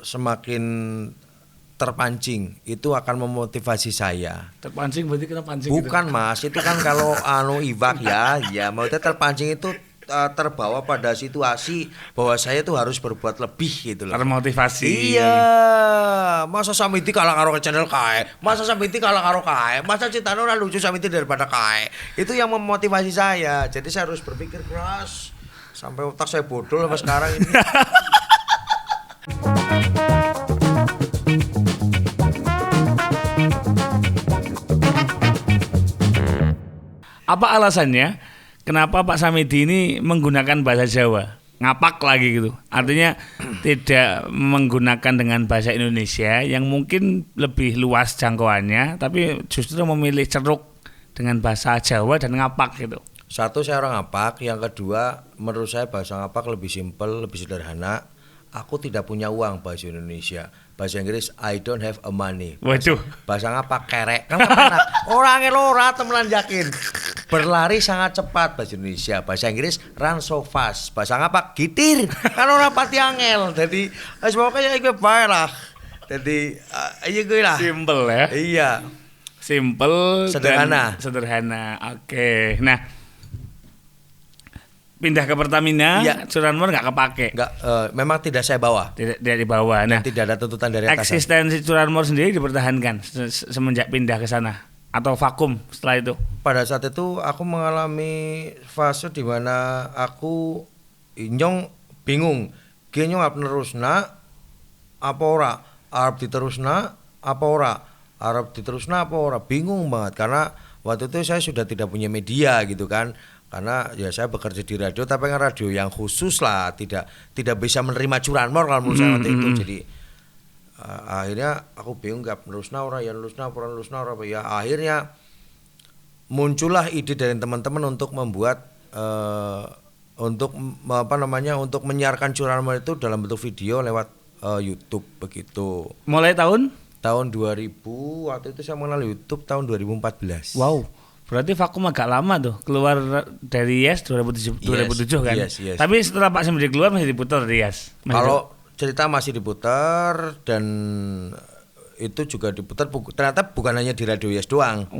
semakin terpancing, itu akan memotivasi saya. Terpancing berarti kena pancing. Bukan gitu. Mas, itu kan kalau Iwak ya maksudnya terpancing itu terbawa pada situasi bahwa saya tuh harus berbuat lebih gitu loh. Termotivasi. Iya, masa Samiti kalah karo channel kae, masa Samiti kalah karo kae, masa Cintano ora lucu Samiti daripada kae. Itu yang memotivasi saya. Jadi saya harus berpikir keras sampai otak saya bodoh sampai sekarang ini. Apa alasannya? Kenapa Pak Samidi ini menggunakan bahasa Jawa? Ngapak lagi gitu. Artinya tidak menggunakan dengan bahasa Indonesia yang mungkin lebih luas jangkauannya, tapi justru memilih ceruk dengan bahasa Jawa dan ngapak gitu. Satu, saya orang ngapak, yang kedua menurut saya bahasa ngapak lebih simpel, lebih sederhana. Aku tidak punya uang bahasa Indonesia. Bahasa Inggris I don't have a money. Waduh. Bahasa ngapak kerek. Kan enak. Orang elora temenan yakin. Berlari sangat cepat bahasa Indonesia. Bahasa Inggris run so fast. Bahasa ngapak gitir. Kan ora pati angel. Jadi wis pokoke ya iku bae lah. Jadi iya gue lah. Simple ya. Iya. Simple sederhana. Sederhana. Oke. Nah, pindah ke Pertamina, ya. curanmor nggak kepake. Nggak, memang tidak saya bawa. Tidak dibawa. Nah, tidak ada tuntutan dari atasan. Eksistensi curanmor sendiri dipertahankan semenjak pindah ke sana atau vakum setelah itu? Pada saat itu aku mengalami fase di mana aku nyong bingung. Nyong apa nerusna apa ora? Arep diterusna apa ora? Arep diterusna apa ora? Bingung banget karena waktu itu saya sudah tidak punya media gitu kan. Karena ya saya bekerja di radio tapi kan radio yang khusus lah, tidak bisa menerima curanmor kalau menurut saya waktu itu. Jadi akhirnya aku bingung gak nerusna ora ya nerusna ora ya. Akhirnya muncullah ide dari teman-teman untuk membuat untuk menyiarkan curanmor itu dalam bentuk video lewat YouTube begitu. Mulai tahun 2000, waktu itu saya mengenal YouTube tahun 2014. Wow. Berarti vakum agak lama tuh, keluar dari Yes 2007 kan. Yes. Tapi setelah Pak Samidi keluar masih diputar di Yes. Kalau cerita masih diputar dan itu juga diputar ternyata bukan hanya di radio Yes doang.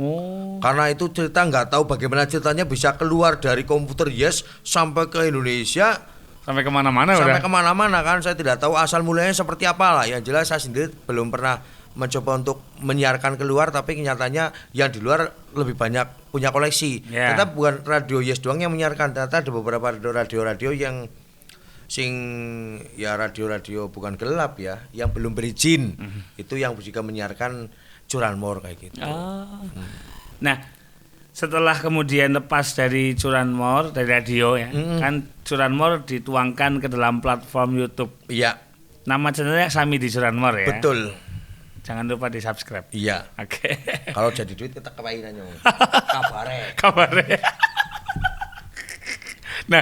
Karena itu cerita nggak tahu bagaimana ceritanya bisa keluar dari komputer Yes sampai ke Indonesia. Sampai kemana-mana kan, saya tidak tahu asal mulanya seperti apa lah. Yang jelas saya sendiri belum pernah mencoba untuk menyiarkan keluar, tapi kenyataannya yang di luar lebih banyak punya koleksi. Ternyata bukan radio Yes doang yang menyiarkan, ternyata ada beberapa radio yang radio bukan gelap ya, yang belum berizin. Itu yang juga menyiarkan curanmor kayak gitu. Nah, setelah kemudian lepas dari curanmor dari radio ya, kan curanmor dituangkan ke dalam platform YouTube. Iya. Nama channelnya Samidi Curanmor ya. Betul. Jangan lupa di subscribe. Iya. Oke. Kalau jadi duit kita kepain aja. Kabare. Nah,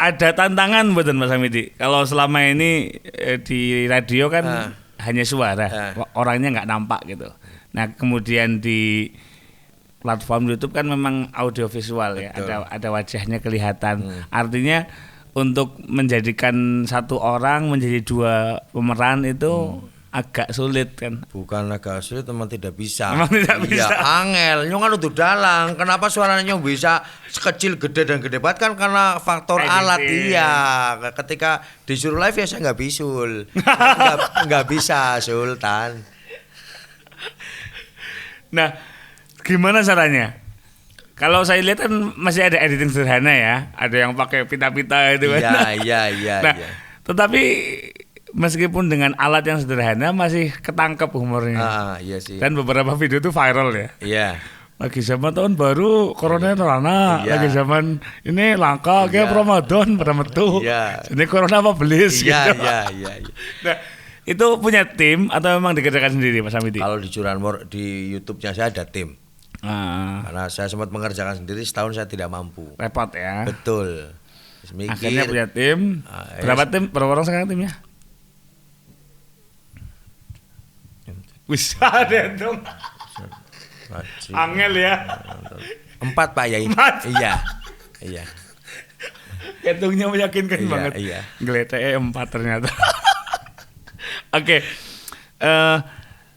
ada tantangan buat Mas Samidi. Kalau selama ini di radio kan hanya suara, orangnya nggak nampak gitu. Nah, kemudian di platform YouTube kan memang audio visual ya. Ada wajahnya kelihatan. Artinya untuk menjadikan satu orang menjadi dua pemeran itu agak sulit kan? Bukan agak sulit, memang tidak bisa. Bisa. Angel, nyong kan udah dalang. Kenapa suaranya nyong bisa sekecil gede dan gede banget kan karena faktor alat. Iya. Ketika disuruh live ya saya nggak bisul. nggak bisa Sultan. Nah, gimana caranya? Kalau saya lihat kan masih ada editing sederhana ya. Ada yang pakai pita-pita itu kan. Iya. Nah, tetapi meskipun dengan alat yang sederhana masih ketangkep humornya. Iya sih. Dan beberapa video itu viral ya. Iya. Lagi zaman tahun baru, corona rana. Iya. Lagi zaman ini langka, kayak Ramadan pada metu. Iya. Ini corona apa belis gitu. Iya. Nah, itu punya tim atau memang dikerjakan sendiri Mas Samidi? Kalau di curanmor di YouTube-nya saya ada tim. Karena saya sempat mengerjakan sendiri, setahun saya tidak mampu. Repot ya. Betul. Akhirnya punya tim. Berapa orang sekarang timnya? Wis ada dong. Angel ya. 4 Pak Yai. Iya. Hitungnya meyakinkan banget. Iya. Geletek 4 ternyata. Oke.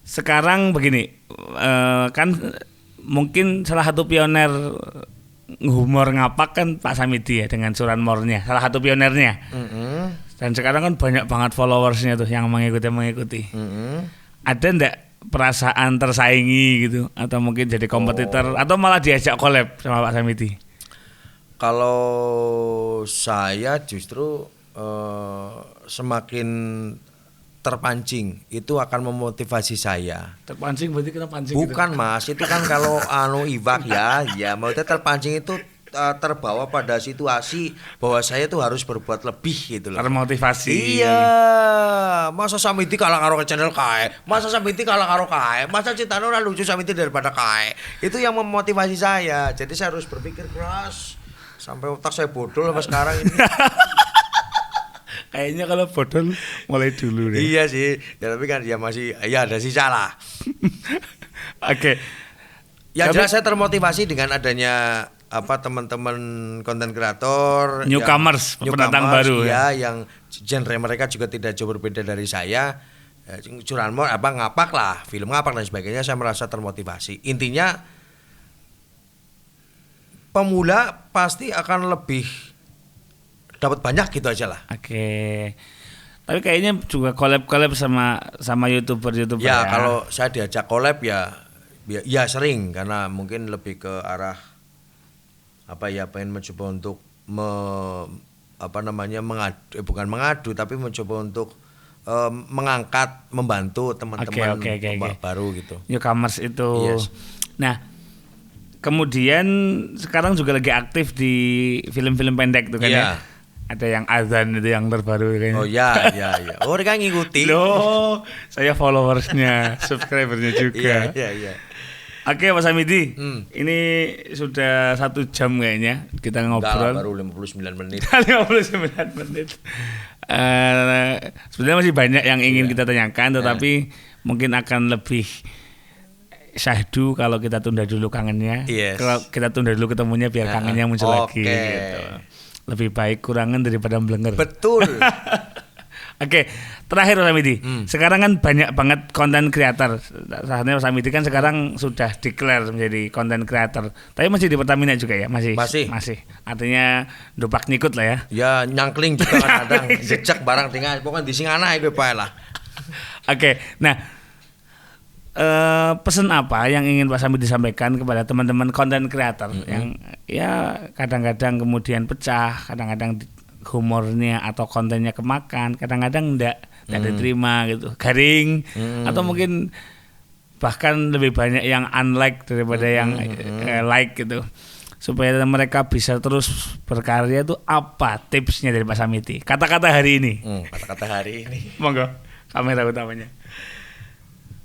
Sekarang begini, kan mungkin salah satu pioner humor ngapak kan Pak Samidi ya dengan Curanmor-nya, salah satu pionernya. Dan sekarang kan banyak banget followersnya tuh yang mengikuti. Ada ndak perasaan tersaingi gitu, atau mungkin jadi kompetitor, atau malah diajak collab sama Pak Samidi? Kalau saya justru semakin terpancing itu akan memotivasi saya. Terpancing berarti kena pancing? Bukan gitu? Mas, itu kan kalau Iwak ya maksudnya terpancing itu terbawa pada situasi bahwa saya tuh harus berbuat lebih gitu loh. Termotivasi. Iya, masa Samidi kalah karo channel kae, masa Samidi kalah karo kae, masa Citano ora lucu Samidi daripada kae. Itu yang memotivasi saya. Jadi saya harus berpikir keras sampai otak saya bodol sampai sekarang ini. Kayaknya kalau bodol mulai dulu deh. Iya sih, ya, tapi kan ya masih ya ada sisa lah. Oke. Yang jelas saya termotivasi dengan adanya teman-teman konten kreator newcomers, pendatang baru ya, yang genre mereka juga tidak jauh berbeda dari saya. Curanmor ngapak lah, film ngapak dan sebagainya, saya merasa termotivasi. Intinya pemula pasti akan lebih dapat banyak gitu aja lah. Oke. Tapi kayaknya juga collab sama YouTuber ya. Ya, kalau saya diajak collab ya sering, karena mungkin lebih ke arah pengen mencoba untuk mengadu tapi mencoba untuk mengangkat, membantu teman-teman baru gitu. Newcomers itu. Yes. Nah, kemudian sekarang juga lagi aktif di film-film pendek tuh kan ya. Ada yang azan itu yang terbaru kayaknya. Oh ya. Oh, mereka ngikuti. Loh, saya followersnya, subscribernya juga. Iya. Oke, Mas Samidi, ini sudah 1 jam kayaknya kita ngobrol. Enggak, baru 59 menit. 59 menit. Sebenarnya masih banyak yang ingin kita tanyakan, tetapi mungkin akan lebih syahdu kalau kita tunda dulu kangennya. Yes. Kalau kita tunda dulu ketemunya biar kangennya muncul lagi. Gitu. Lebih baik kurangan daripada blenger. Betul. Oke, terakhir Mas Samidi. Sekarang kan banyak banget konten kreator. Salah satunya Mas Samidi kan sekarang sudah declare menjadi konten kreator. Tapi masih di Pertamina juga ya? Masih. Artinya dopak nyikut lah ya. Ya nyangkling juga kadang jejak barang tinggal. Pokoknya di singana itu bae lah. Oke. Nah, pesan apa yang ingin Pak Samidi disampaikan kepada teman-teman konten kreator yang ya kadang-kadang kemudian pecah, kadang-kadang humornya atau kontennya kemakan, kadang-kadang enggak diterima gitu, garing, atau mungkin bahkan lebih banyak yang unlike daripada yang like gitu, supaya mereka bisa terus berkarya. Itu apa tipsnya dari Pak Samidi? Kata-kata hari ini. Kata-kata hari ini. Monggo, kamera utamanya.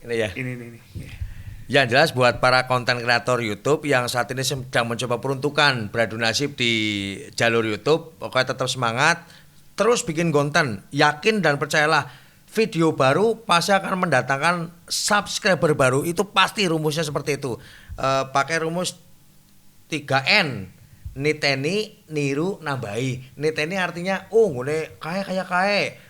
Ini ya. Ini. Yang jelas buat para konten kreator YouTube yang saat ini sedang mencoba peruntukan beradu nasib di jalur YouTube, pokoknya tetap semangat, terus bikin konten, yakin dan percayalah video baru pasti akan mendatangkan subscriber baru. Itu pasti rumusnya seperti itu. Pakai rumus 3N. Niteni, niru, nambahi. Niteni artinya ngene kae.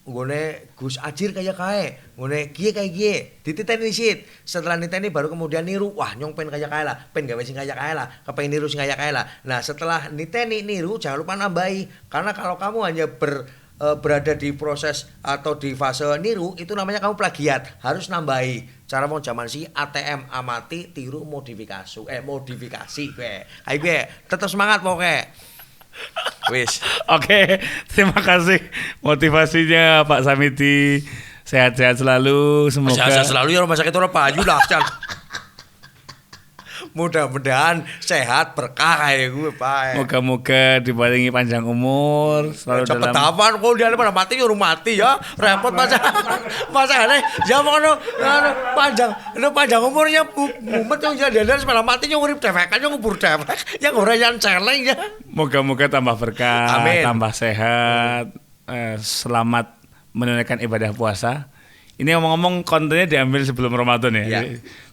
Ngone Gus Ajir kayak kae, ngone gie kayak gie, dititeni sit. Setelah niteni baru kemudian niru, wah nyong pengen kayak kae lah, pengen gawe sing kayak kae lah, kepengen niru sing kayak kae lah. Nah setelah niteni niru jangan lupa nambahi, karena kalau kamu hanya berada di proses atau di fase niru, itu namanya kamu plagiat, harus nambahi. Cara mau zaman si ATM, amati, tiru, modifikasi ayo gue, tetap semangat pokoknya. Wis. Oke, terima kasih motivasinya Pak Samidi. Sehat-sehat selalu, semoga sehat selalu ya, rumah sakit ora payu lah. Mudah-mudahan sehat berkah kayak gue, Pak. Moga-moga diparingi panjang umur, selalu cepet dalam apaan kok dia pada mati nyuruh mati ya. Repot masa ya mono panjang umurnya mumet yang jadi pada mati nyurip dewekan yang ngubur dewek yang ora yang celeng ya. Moga-moga tambah berkah, amin. Tambah sehat, selamat menunaikan ibadah puasa. Ini ngomong-ngomong kontennya diambil sebelum Ramadan ya.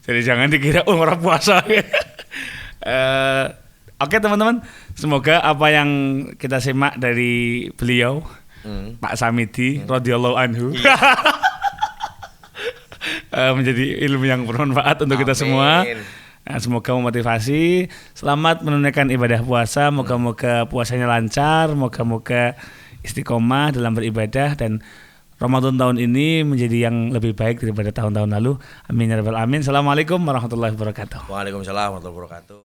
Jadi jangan dikira orang puasa. Oke teman-teman, semoga apa yang kita simak dari beliau Pak Samidi radhiyallahu anhu menjadi ilmu yang bermanfaat untuk kita semua. Nah, semoga memotivasi. Selamat menunaikan ibadah puasa. Moga-moga puasanya lancar. Moga-moga istiqomah dalam beribadah dan Ramadan tahun ini menjadi yang lebih baik daripada tahun-tahun lalu. Amin ya rabbal alamin. Assalamualaikum warahmatullahi wabarakatuh. Waalaikumsalam warahmatullahi wabarakatuh.